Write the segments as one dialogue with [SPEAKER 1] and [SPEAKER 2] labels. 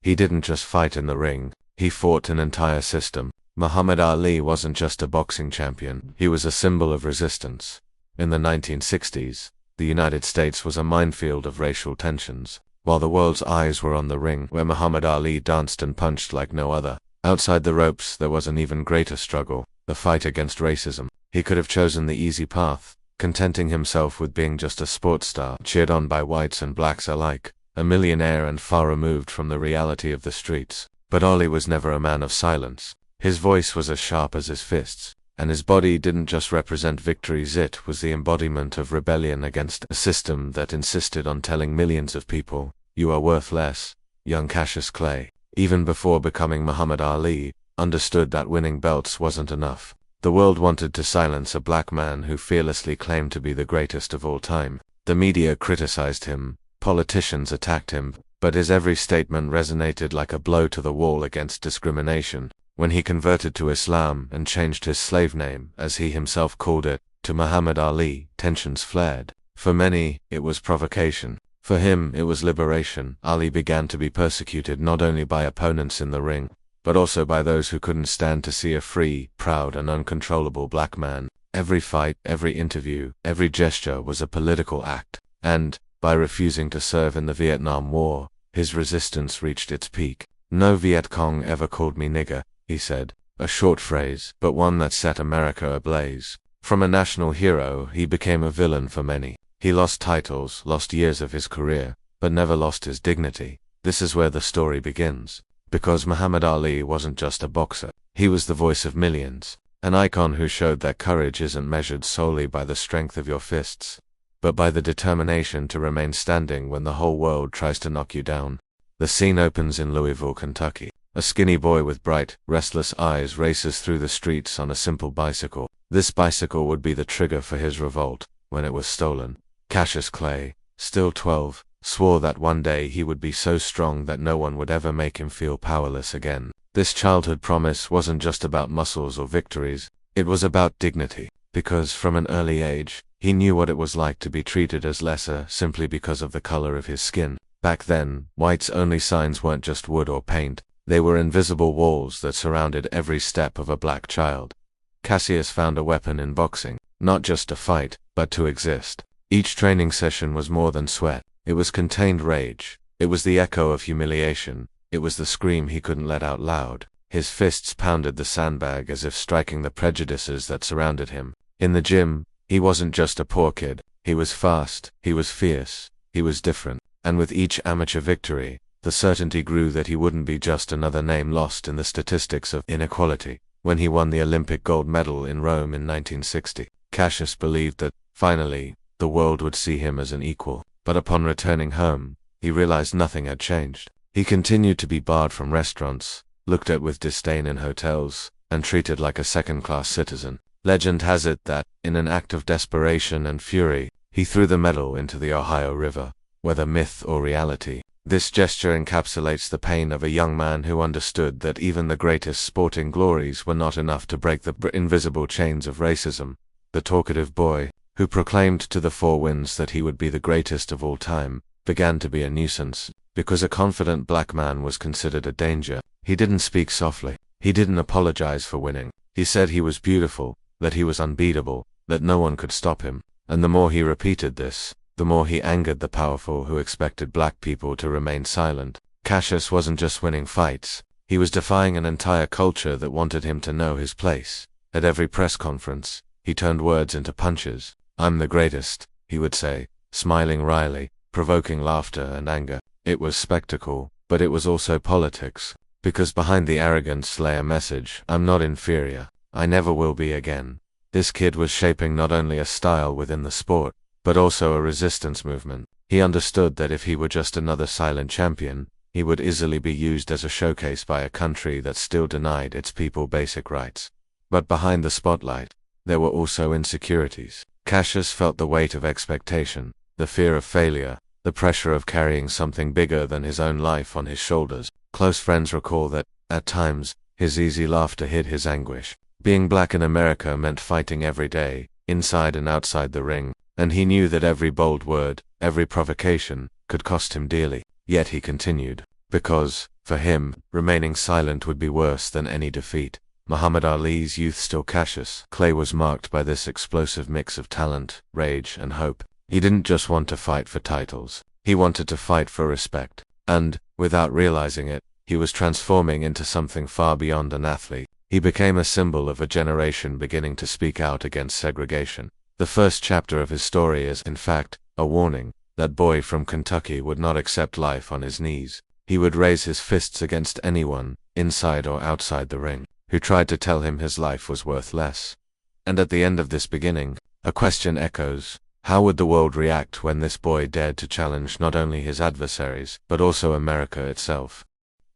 [SPEAKER 1] He didn't just fight in the ring, he fought an entire system. Muhammad Ali wasn't just a boxing champion, he was a symbol of resistance. In the 1960s, the United States was a minefield of racial tensions. While the world's eyes were on the ring, where Muhammad Ali danced and punched like no other, outside the ropes there was an even greater struggle, the fight against racism. He could have chosen the easy path, contenting himself with being just a sports star, cheered on by whites and blacks alike, a millionaire and far removed from the reality of the streets. But Ali was never a man of silence. His voice was as sharp as his fists, and his body didn't just represent victories, it was the embodiment of rebellion against a system that insisted on telling millions of people, "You are worth less." Young Cassius Clay, even before becoming Muhammad Ali, understood that winning belts wasn't enough. The world wanted to silence a black man who fearlessly claimed to be the greatest of all time. The media criticized him, politicians attacked him, but his every statement resonated like a blow to the wall against discrimination. When he converted to Islam and changed his slave name, as he himself called it, to Muhammad Ali, tensions flared. For many, it was provocation. For him, it was liberation. Ali began to be persecuted not only by opponents in the ring, but also by those who couldn't stand to see a free, proud, and uncontrollable black man. Every fight, every interview, every gesture was a political act. And, by refusing to serve in the Vietnam War, his resistance reached its peak. "No Viet Cong ever called me nigger," he said, a short phrase, but one that set America ablaze. From a national hero, he became a villain for many. He lost titles, lost years of his career, but never lost his dignity. This is where the story begins. Because Muhammad Ali wasn't just a boxer, he was the voice of millions, an icon who showed that courage isn't measured solely by the strength of your fists, but by the determination to remain standing when the whole world tries to knock you down. The scene opens in Louisville, Kentucky. A skinny boy with bright, restless eyes races through the streets on a simple bicycle. This bicycle would be the trigger for his revolt when it was stolen. Cassius Clay, still 12, swore that one day he would be so strong that no one would ever make him feel powerless again. This childhood promise wasn't just about muscles or victories, it was about dignity, because from an early age, he knew what it was like to be treated as lesser simply because of the color of his skin. Back then, whites' only signs weren't just wood or paint, they were invisible walls that surrounded every step of a black child. Cassius found a weapon in boxing, not just to fight, but to exist. Each training session was more than sweat. It was contained rage. It was the echo of humiliation. It was the scream he couldn't let out loud. His fists pounded the sandbag as if striking the prejudices that surrounded him. In the gym, he wasn't just a poor kid. He was fast, he was fierce, he was different. And with each amateur victory, the certainty grew that he wouldn't be just another name lost in the statistics of inequality. When he won the Olympic gold medal in Rome in 1960, Cassius believed that, finally, the world would see him as an equal. But upon returning home, he realized nothing had changed. He continued to be barred from restaurants, looked at with disdain in hotels, and treated like a second-class citizen. Legend has it that, in an act of desperation and fury, he threw the medal into the Ohio River. Whether myth or reality, this gesture encapsulates the pain of a young man who understood that even the greatest sporting glories were not enough to break the invisible chains of racism. The talkative boy, who proclaimed to the four winds that he would be the greatest of all time, began to be a nuisance. Because a confident black man was considered a danger, he didn't speak softly. He didn't apologize for winning. He said he was beautiful, that he was unbeatable, that no one could stop him. And the more he repeated this, the more he angered the powerful who expected black people to remain silent. Cassius wasn't just winning fights, he was defying an entire culture that wanted him to know his place. At every press conference, he turned words into punches. "I'm the greatest," he would say, smiling wryly, provoking laughter and anger. It was spectacle, but it was also politics, because behind the arrogance lay a message: I'm not inferior, I never will be again. This kid was shaping not only a style within the sport, but also a resistance movement. He understood that if he were just another silent champion, he would easily be used as a showcase by a country that still denied its people basic rights. But behind the spotlight, there were also insecurities. Cassius felt the weight of expectation, the fear of failure, the pressure of carrying something bigger than his own life on his shoulders. Close friends recall that, at times, his easy laughter hid his anguish. Being black in America meant fighting every day, inside and outside the ring, and he knew that every bold word, every provocation, could cost him dearly. Yet he continued, because, For him, remaining silent would be worse than any defeat. Muhammad Ali's youth, still Cassius Clay, was marked by this explosive mix of talent, rage, and hope. He didn't just want to fight for titles. He wanted to fight for respect. And, without realizing it, he was transforming into something far beyond an athlete. He became a symbol of a generation beginning to speak out against segregation. The first chapter of his story is, in fact, a warning. That boy from Kentucky would not accept life on his knees. He would raise his fists against anyone, inside or outside the ring, who tried to tell him his life was worth less. And at the end of this beginning, a question echoes. How would the world react when this boy dared to challenge not only his adversaries, but also America itself?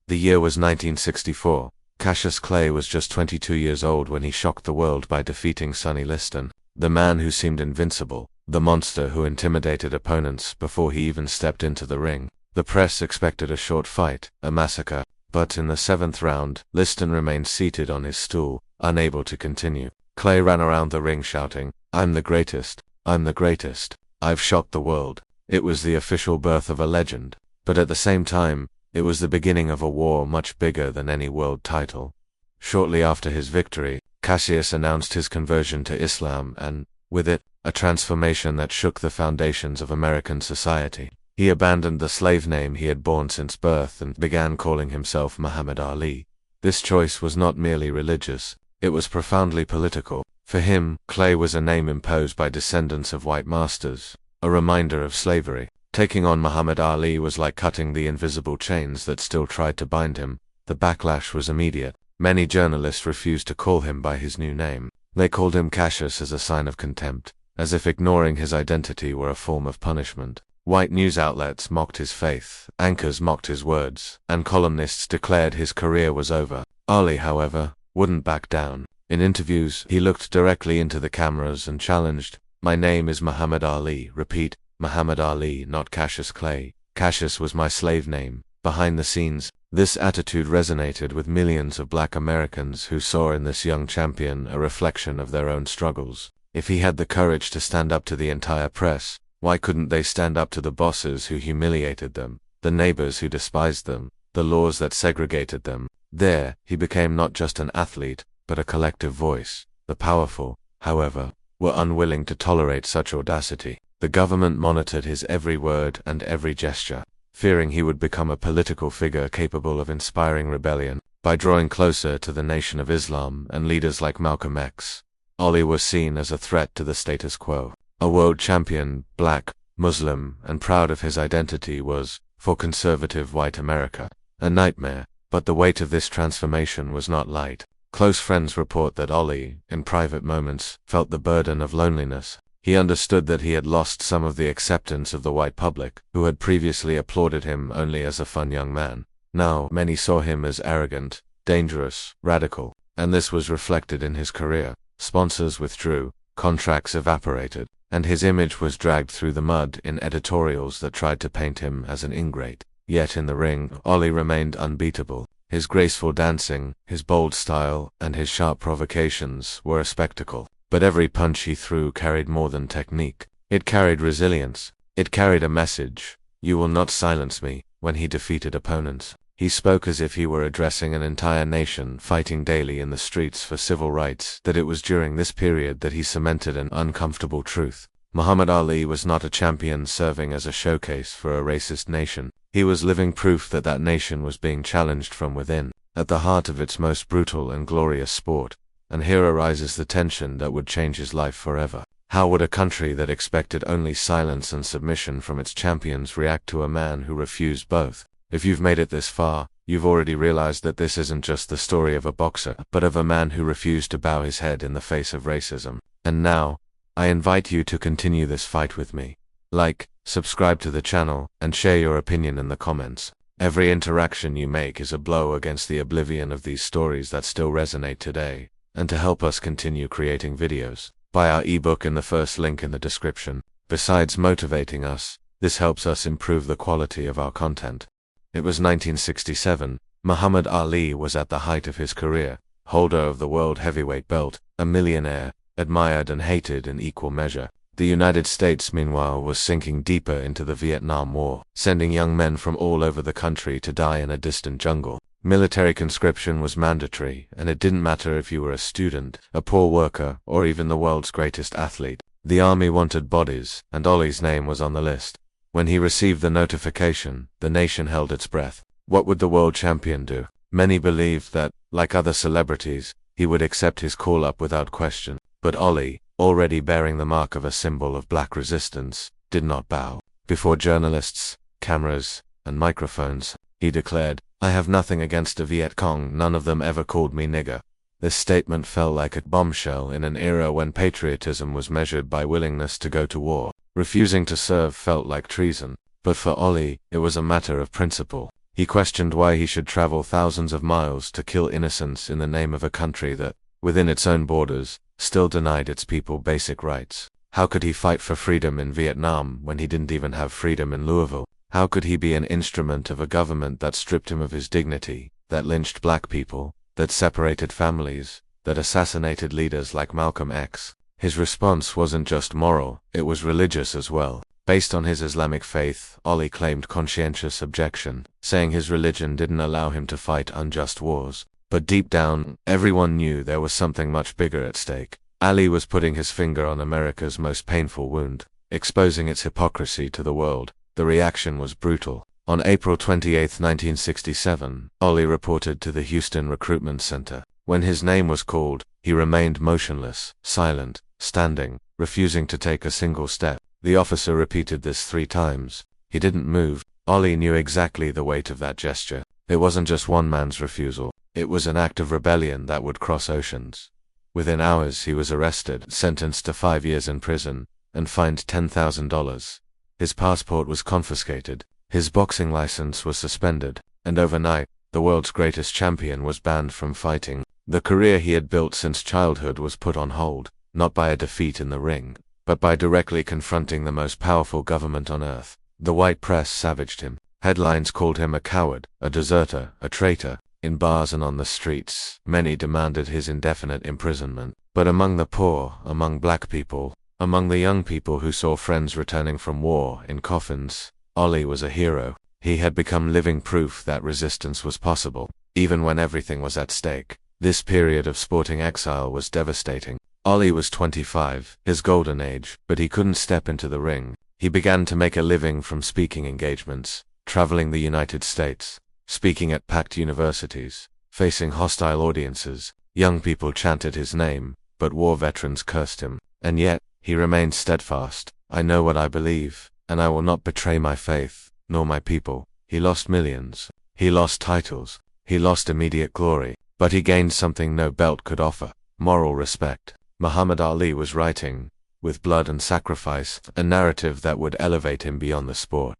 [SPEAKER 1] The year was 1964. Cassius Clay was just 22 years old when he shocked the world by defeating Sonny Liston, the man who seemed invincible, the monster who intimidated opponents before he even stepped into the ring. The press expected a short fight, a massacre, but in the 7th round, Liston remained seated on his stool, unable to continue. Clay ran around the ring shouting, "I'm the greatest, I'm the greatest, I've shocked the world." It was the official birth of a legend, but at the same time, it was the beginning of a war much bigger than any world title. Shortly after his victory, Cassius announced his conversion to Islam and, with it, a transformation that shook the foundations of American society. He abandoned the slave name he had borne since birth and began calling himself Muhammad Ali. This choice was not merely religious, it was profoundly political. For him, Clay was a name imposed by descendants of white masters, a reminder of slavery. Taking on Muhammad Ali was like cutting the invisible chains that still tried to bind him. The backlash was immediate. Many journalists refused to call him by his new name. They called him Cassius as a sign of contempt, as if ignoring his identity were a form of punishment. White news outlets mocked his faith, anchors mocked his words, and columnists declared his career was over. Ali, however, wouldn't back down. In interviews, he looked directly into the cameras and challenged, "My name is Muhammad Ali. Repeat, Muhammad Ali, not Cassius Clay. Cassius was my slave name." Behind the scenes, this attitude resonated with millions of black Americans who saw in this young champion a reflection of their own struggles. If he had the courage to stand up to the entire press, why couldn't they stand up to the bosses who humiliated them, the neighbors who despised them, the laws that segregated them? There, he became not just an athlete, but a collective voice. The powerful, however, were unwilling to tolerate such audacity. The government monitored his every word and every gesture, fearing he would become a political figure capable of inspiring rebellion. By drawing closer to the Nation of Islam and leaders like Malcolm X, Ali was seen as a threat to the status quo. A world champion, black, Muslim, and proud of his identity was, for conservative white America, a nightmare. But the weight of this transformation was not light. Close friends report that Ali, in private moments, felt the burden of loneliness. He understood that he had lost some of the acceptance of the white public, who had previously applauded him only as a fun young man. Now, many saw him as arrogant, dangerous, radical, and this was reflected in his career. Sponsors withdrew, contracts evaporated, and his image was dragged through the mud in editorials that tried to paint him as an ingrate. Yet in the ring, Ali remained unbeatable. His graceful dancing, his bold style, and his sharp provocations were a spectacle. But every punch he threw carried more than technique. It carried resilience. It carried a message. "You will not silence me." When he defeated opponents, he spoke as if he were addressing an entire nation fighting daily in the streets for civil rights. That it was during this period that he cemented an uncomfortable truth. Muhammad Ali was not a champion serving as a showcase for a racist nation. He was living proof that that nation was being challenged from within, at the heart of its most brutal and glorious sport. And here arises the tension that would change his life forever. How would a country that expected only silence and submission from its champions react to a man who refused both? If you've made it this far, you've already realized that this isn't just the story of a boxer, but of a man who refused to bow his head in the face of racism. And now, I invite you to continue this fight with me. Like, subscribe to the channel, and share your opinion in the comments. Every interaction you make is a blow against the oblivion of these stories that still resonate today. And to help us continue creating videos, buy our ebook in the first link in the description. Besides motivating us, this helps us improve the quality of our content. It was 1967. Muhammad Ali was at the height of his career, holder of the world heavyweight belt, a millionaire, admired and hated in equal measure. The United States, meanwhile, was sinking deeper into the Vietnam War, sending young men from all over the country to die in a distant jungle. Military conscription was mandatory, and it didn't matter if you were a student, a poor worker, or even the world's greatest athlete. The army wanted bodies, and Ollie's name was on the list. When he received the notification, the nation held its breath. What would the world champion do? Many believed that, like other celebrities, he would accept his call-up without question. But Ollie, already bearing the mark of a symbol of black resistance, did not bow. Before journalists, cameras, and microphones, he declared, "I have nothing against the Viet Cong, none of them ever called me nigger." This statement fell like a bombshell in an era when patriotism was measured by willingness to go to war. Refusing to serve felt like treason. But for Ollie, it was a matter of principle. He questioned why he should travel thousands of miles to kill innocents in the name of a country that, within its own borders, still denied its people basic rights. How could he fight for freedom in Vietnam when he didn't even have freedom in Louisville? How could he be an instrument of a government that stripped him of his dignity, that lynched black people, that separated families, that assassinated leaders like Malcolm X? His response wasn't just moral, it was religious as well. Based on his Islamic faith, Ollie claimed conscientious objection, saying his religion didn't allow him to fight unjust wars. But deep down, everyone knew there was something much bigger at stake. Ali was putting his finger on America's most painful wound, exposing its hypocrisy to the world. The reaction was brutal. On April 28, 1967, Ollie reported to the Houston Recruitment Center. When his name was called, he remained motionless, silent, standing, refusing to take a single step. The officer repeated this 3 times. He didn't move. Ollie knew exactly the weight of that gesture. It wasn't just one man's refusal. It was an act of rebellion that would cross oceans. Within hours he was arrested, sentenced to 5 years in prison, and fined $10,000. His passport was confiscated. His boxing license was suspended, and overnight, the world's greatest champion was banned from fighting. The career he had built since childhood was put on hold, not by a defeat in the ring, but by directly confronting the most powerful government on earth. The white press savaged him. Headlines called him a coward, a deserter, a traitor. In bars and on the streets, many demanded his indefinite imprisonment. But among the poor, among black people, among the young people who saw friends returning from war in coffins, Ollie was a hero. He had become living proof that resistance was possible, even when everything was at stake. This period of sporting exile was devastating. Ollie was 25, his golden age, but he couldn't step into the ring. He began to make a living from speaking engagements, traveling the United States, speaking at packed universities, facing hostile audiences. Young people chanted his name, but war veterans cursed him. And yet, he remained steadfast. "I know what I believe, and I will not betray my faith, nor my people." He lost millions. He lost titles. He lost immediate glory. But he gained something no belt could offer: moral respect. Muhammad Ali was writing, with blood and sacrifice, a narrative that would elevate him beyond the sport.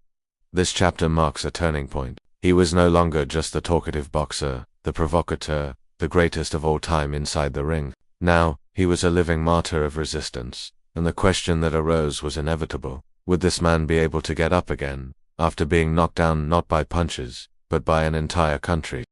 [SPEAKER 1] This chapter marks a turning point. He was no longer just the talkative boxer, the provocateur, the greatest of all time inside the ring. Now, he was a living martyr of resistance, and the question that arose was inevitable. Would this man be able to get up again, after being knocked down not by punches, but by an entire country?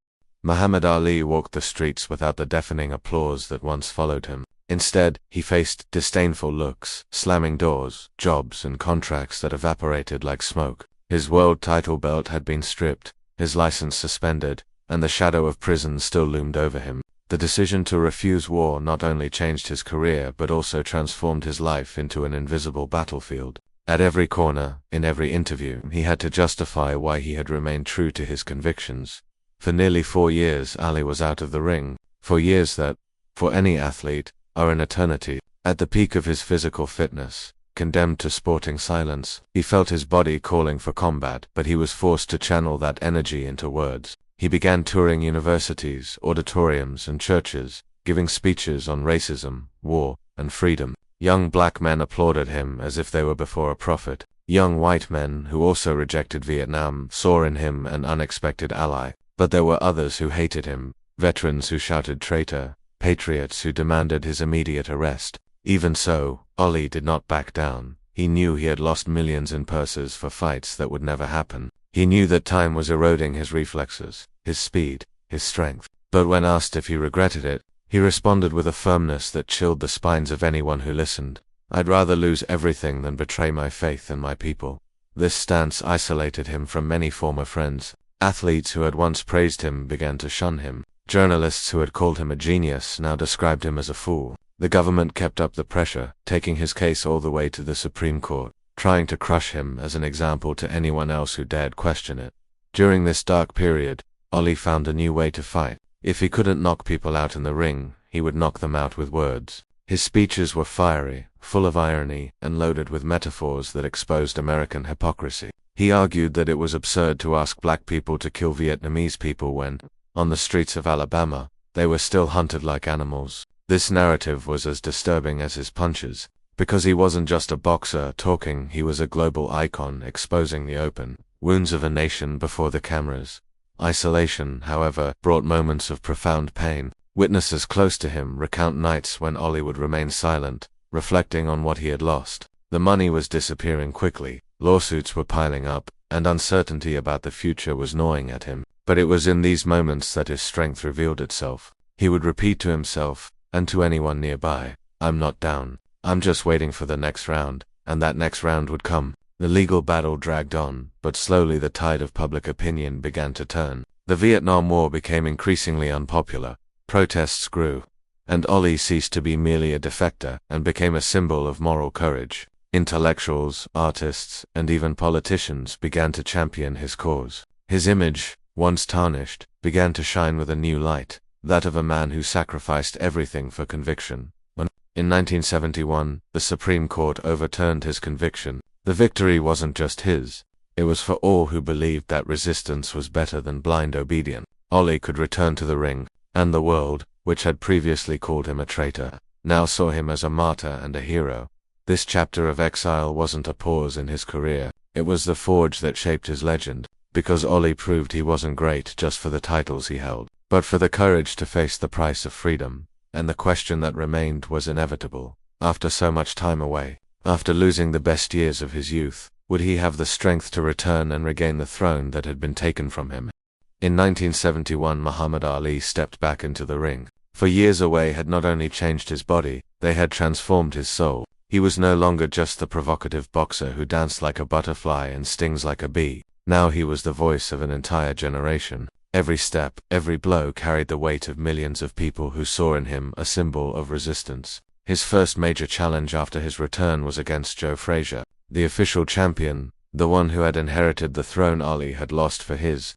[SPEAKER 1] Muhammad Ali walked the streets without the deafening applause that once followed him. Instead, he faced disdainful looks, slamming doors, jobs, and contracts that evaporated like smoke. His world title belt had been stripped, his license suspended, and the shadow of prison still loomed over him. The decision to refuse war not only changed his career but also transformed his life into an invisible battlefield. At every corner, in every interview, he had to justify why he had remained true to his convictions. For nearly 4 years, Ali was out of the ring, for years that, for any athlete, are an eternity. At the peak of his physical fitness, condemned to sporting silence, he felt his body calling for combat, but he was forced to channel that energy into words. He began touring universities, auditoriums, and churches, giving speeches on racism, war, and freedom. Young black men applauded him as if they were before a prophet. Young white men, who also rejected Vietnam, saw in him an unexpected ally. But there were others who hated him, veterans who shouted traitor, patriots who demanded his immediate arrest. Even so, Ollie did not back down. He knew he had lost millions in purses for fights that would never happen. He knew that time was eroding his reflexes, his speed, his strength. But when asked if he regretted it, he responded with a firmness that chilled the spines of anyone who listened. I'd rather lose everything than betray my faith and my people. This stance isolated him from many former friends. Athletes who had once praised him began to shun him. Journalists who had called him a genius now described him as a fool. The government kept up the pressure, taking his case all the way to the Supreme Court, trying to crush him as an example to anyone else who dared question it. During this dark period, Ollie found a new way to fight. If he couldn't knock people out in the ring, he would knock them out with words. His speeches were fiery, full of irony, and loaded with metaphors that exposed American hypocrisy. He argued that it was absurd to ask black people to kill Vietnamese people when, on the streets of Alabama, they were still hunted like animals. This narrative was as disturbing as his punches. Because he wasn't just a boxer talking, he was a global icon exposing the open wounds of a nation before the cameras. Isolation, however, brought moments of profound pain. Witnesses close to him recount nights when Ollie would remain silent, reflecting on what he had lost. The money was disappearing quickly, lawsuits were piling up, and uncertainty about the future was gnawing at him. But it was in these moments that his strength revealed itself. He would repeat to himself, and to anyone nearby, "I'm not down. I'm just waiting for the next round," and that next round would come. The legal battle dragged on, but slowly the tide of public opinion began to turn. The Vietnam War became increasingly unpopular, protests grew, and Ollie ceased to be merely a defector and became a symbol of moral courage. Intellectuals, artists, and even politicians began to champion his cause. His image, once tarnished, began to shine with a new light, that of a man who sacrificed everything for conviction. In 1971, the Supreme Court overturned his conviction. The victory wasn't just his. It was for all who believed that resistance was better than blind obedience. Ollie could return to the ring, and the world, which had previously called him a traitor, now saw him as a martyr and a hero. This chapter of exile wasn't a pause in his career. It was the forge that shaped his legend, because Ollie proved he wasn't great just for the titles he held, but for the courage to face the price of freedom. And the question that remained was inevitable. After so much time away, after losing the best years of his youth, would he have the strength to return and regain the throne that had been taken from him? In 1971, Muhammad Ali stepped back into the ring. For years away had not only changed his body, they had transformed his soul. He was no longer just the provocative boxer who danced like a butterfly and stings like a bee. Now he was the voice of an entire generation. Every step, every blow carried the weight of millions of people who saw in him a symbol of resistance. His first major challenge after his return was against Joe Frazier, the official champion, the one who had inherited the throne Ali had lost for his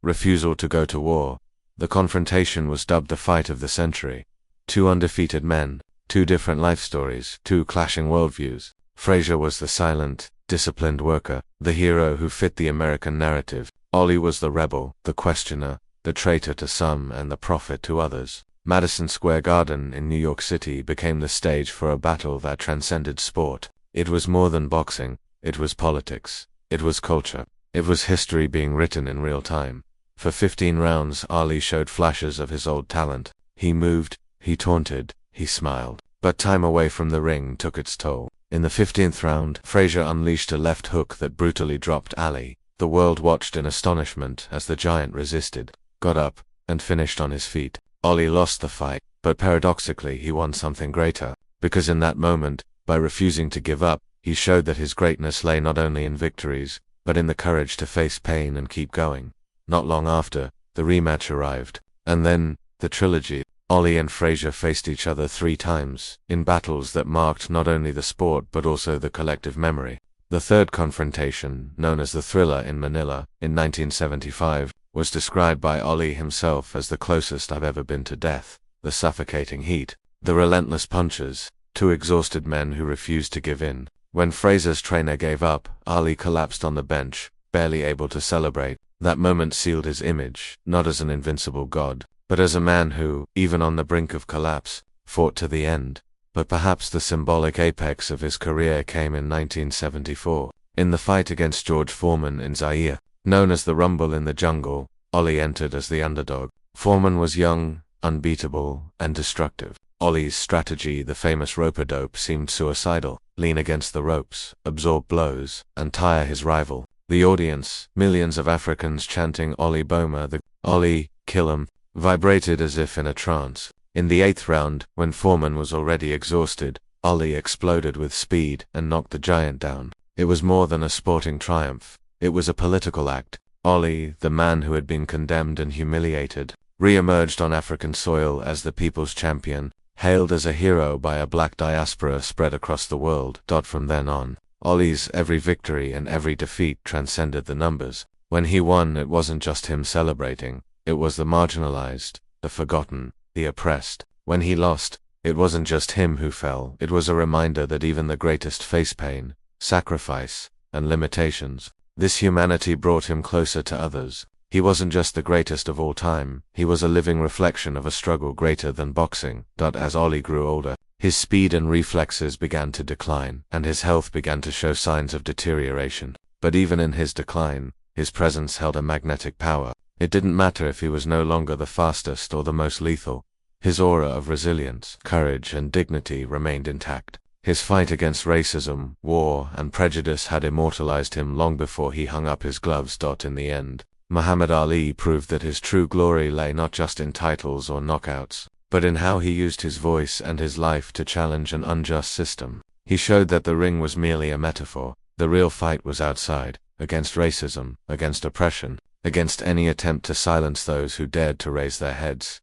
[SPEAKER 1] refusal to go to war. The confrontation was dubbed the fight of the century. Two undefeated men, two different life stories, two clashing worldviews. Frazier was the silent, disciplined worker, the hero who fit the American narrative. Ollie was the rebel, the questioner, the traitor to some and the prophet to others. Madison Square Garden in New York City became the stage for a battle that transcended sport. It was more than boxing, it was politics, it was culture, it was history being written in real time. For 15 rounds, Ali showed flashes of his old talent. He moved, he taunted, he smiled. But time away from the ring took its toll. In the 15th round, Frazier unleashed a left hook that brutally dropped Ali. The world watched in astonishment as the giant resisted, got up, and finished on his feet. Ollie lost the fight, but paradoxically he won something greater, because in that moment, by refusing to give up, he showed that his greatness lay not only in victories, but in the courage to face pain and keep going. Not long after, the rematch arrived, and then, the trilogy. Ollie and Frazier faced each other 3 times, in battles that marked not only the sport but also the collective memory. The third confrontation, known as the Thriller in Manila, in 1975, was described by Ollie himself as the closest I've ever been to death. The suffocating heat, the relentless punches, 2 exhausted men who refused to give in. When Frazier's trainer gave up, Ali collapsed on the bench, barely able to celebrate. That moment sealed his image, not as an invincible god, but as a man who, even on the brink of collapse, fought to the end. But perhaps the symbolic apex of his career came in 1974, in the fight against George Foreman in Zaire. Known as the Rumble in the Jungle, Ollie entered as the underdog. Foreman was young, unbeatable, and destructive. Ollie's strategy, the famous rope-a-dope, seemed suicidal. Lean against the ropes, absorb blows, and tire his rival. The audience, millions of Africans chanting Ollie Boma, the Ollie, kill him, vibrated as if in a trance. In the 8th round, when Foreman was already exhausted, Ali exploded with speed and knocked the giant down. It was more than a sporting triumph. It was a political act. Ali, the man who had been condemned and humiliated, re-emerged on African soil as the people's champion, hailed as a hero by a black diaspora spread across the world. From then on, Ali's every victory and every defeat transcended the numbers. When he won, it wasn't just him celebrating. It was the marginalized, the forgotten, the oppressed. When he lost, it wasn't just him who fell. It was a reminder that even the greatest face pain, sacrifice, and limitations. This humanity brought him closer to others. He wasn't just the greatest of all time, he was a living reflection of a struggle greater than boxing. As Ali grew older, his speed and reflexes began to decline, and his health began to show signs of deterioration. But even in his decline, his presence held a magnetic power. It didn't matter if he was no longer the fastest or the most lethal. His aura of resilience, courage, and dignity remained intact. His fight against racism, war, and prejudice had immortalized him long before he hung up his gloves. In the end, Muhammad Ali proved that his true glory lay not just in titles or knockouts, but in how he used his voice and his life to challenge an unjust system. He showed that the ring was merely a metaphor. The real fight was outside, against racism, against oppression, against any attempt to silence those who dared to raise their heads.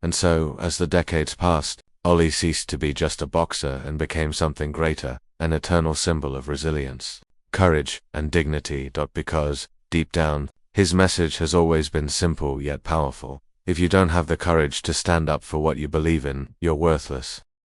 [SPEAKER 1] And so, as the decades passed, Ali ceased to be just a boxer and became something greater, an eternal symbol of resilience, courage, and dignity. Because, deep down, his message has always been simple yet powerful. If you don't have the courage to stand up for what you believe in, you're worthless.